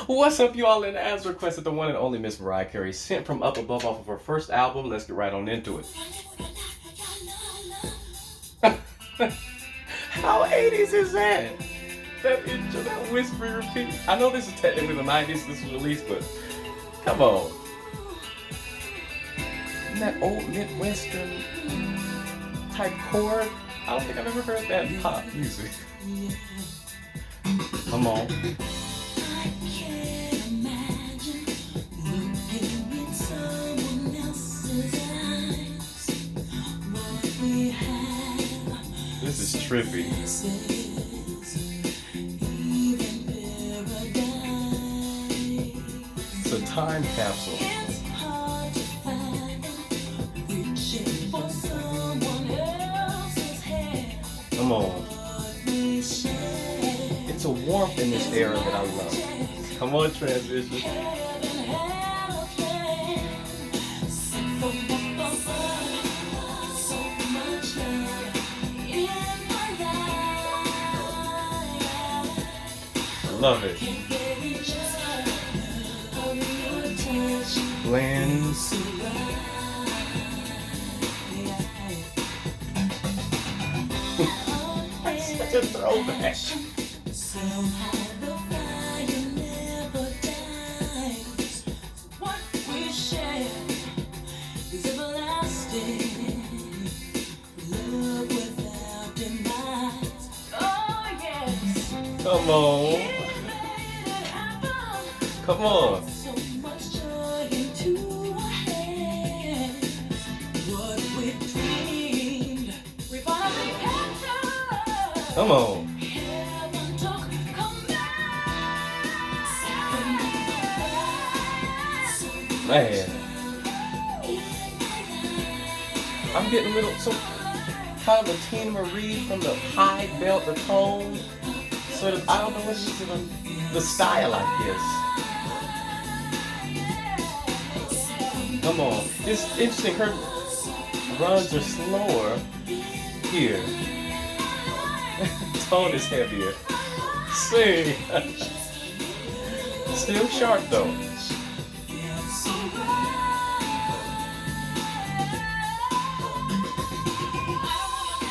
What's up, you all? And as requested, the one and only Miss Mariah Carey sent from up above off of her first album. Let's get right on into it. How 80s is that? That intro, that whispery repeat. I know this is technically the 90s this was released, but come on. And that old Midwestern type chord. I don't think I've ever heard that in pop music. Come on. This is trippy. It's a time capsule. Come on. It's a warmth in this era that I love. Come on, transition. Love it. Blends. Such a throwback. Come on. Come on. Come on. Man. I'm getting a little, so kind of a Tina Marie from the high belt, the tone. Sort of, I don't know what it is, the style, I guess. Come on. It's interesting, her runs are slower here. Tone is heavier. Sing. Still sharp though.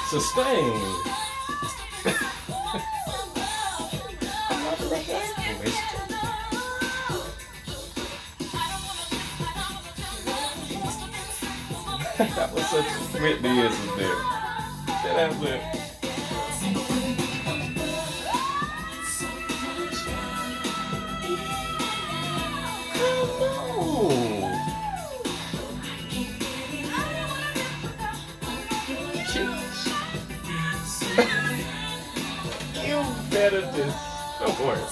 Sustain. That was such Whitneyism there. That was You better just, don't worry.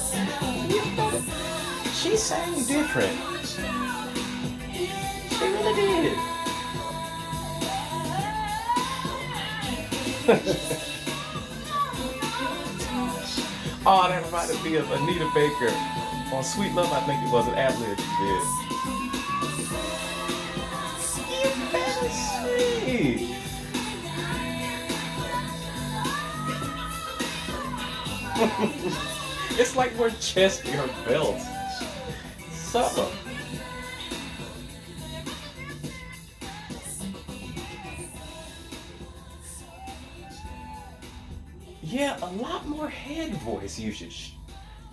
She sang different. She really did. Oh, that reminded me of Anita Baker on Sweet Love. I think it was an ad-lib she did. You better sweet. It's like we're chesty her belt. Summer. Yeah, a lot more head voice usage.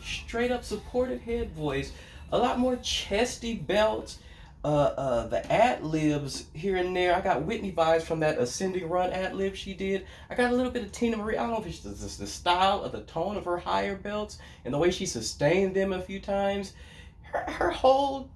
Straight up supported head voice. A lot more chesty belts. The ad libs here and there. I got Whitney vibes from that Ascending Run ad lib she did. I got a little bit of Tina Marie. I don't know if it's the style or the tone of her higher belts and the way she sustained them a few times. Her whole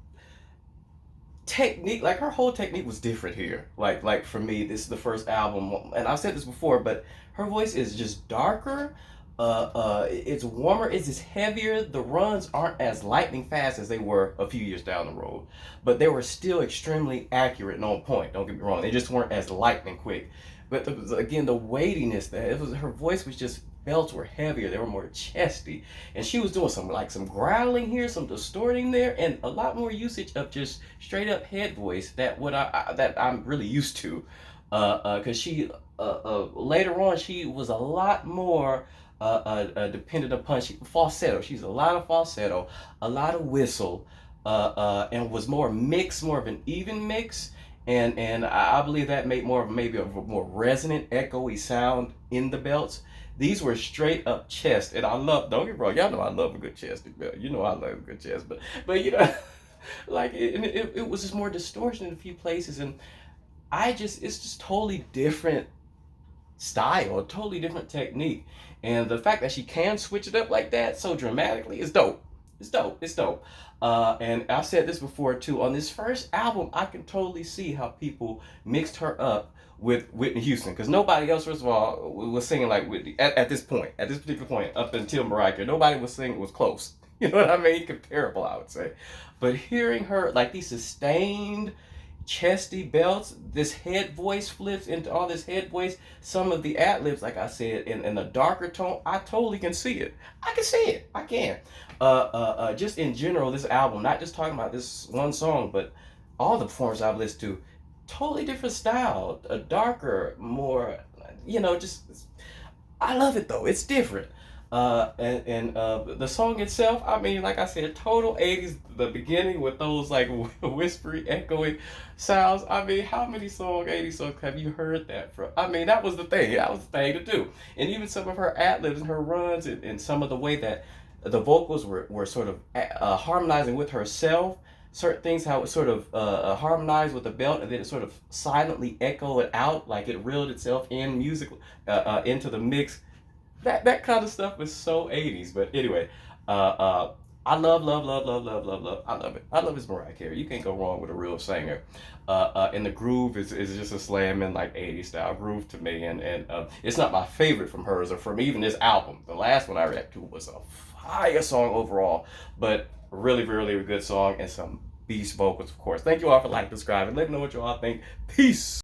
technique, like her whole technique was different here. Like for me, this is the first album, and I've said this before, but her voice is just darker. It's warmer, it's just heavier. The runs aren't as lightning fast as they were a few years down the road, but they were still extremely accurate and on point. Don't get me wrong, they just weren't as lightning quick. But again, the weightiness, that it was, her voice was just, belts were heavier, they were more chesty, and she was doing some growling here, some distorting there, and a lot more usage of just straight up head voice that I'm really used to. Because she later on she was a lot more dependent upon falsetto. She's a lot of falsetto, a lot of whistle, and was more mixed, more of an even mix. And I believe that made more of maybe a more resonant, echoey sound in the belts. These were straight up chest, and I love. Don't get me wrong, y'all know I love a good chested belt. You know I love a good chest, but you know, like it was just more distortion in a few places, and it's just totally different style, a totally different technique. And the fact that she can switch it up like that so dramatically is dope. It's dope. It's dope. And I've said this before too. On this first album, I can totally see how people mixed her up with Whitney Houston, because nobody else, first of all, was singing like Whitney at this point, at this particular point, up until Mariah Carey. Nobody was singing was close. You know what I mean? Comparable, I would say. But hearing her like these sustained chesty belts, this head voice flips into all this head voice, some of the ad libs, like I said, in a darker tone, I totally can see it. I can see it. I can. Just in general, this album, not just talking about this one song, but all the performances I've listened to, totally different style, a darker, more, just I love it though. It's different. And the song itself, I mean, like I said, total 80s, the beginning with those like whispery, echoing sounds. I mean, how many 80s songs have you heard that from? I mean, that was the thing. That was the thing to do. And even some of her ad-libs and her runs, and some of the way that the vocals were sort of harmonizing with herself. Certain things, how it sort of harmonized with the belt, and then it sort of silently echoed out, like it reeled itself in music into the mix. That kind of stuff was so 80s. But anyway, I love. I love it. I love his Mariah Carey. You can't go wrong with a real singer. And the groove is just a slamming like 80s style groove to me. And it's not my favorite from hers or from even this album. The last one I reacted to was a fire song overall, but really, really a good song and some beast vocals, of course. Thank you all for liking, subscribing. Let me know what you all think. Peace.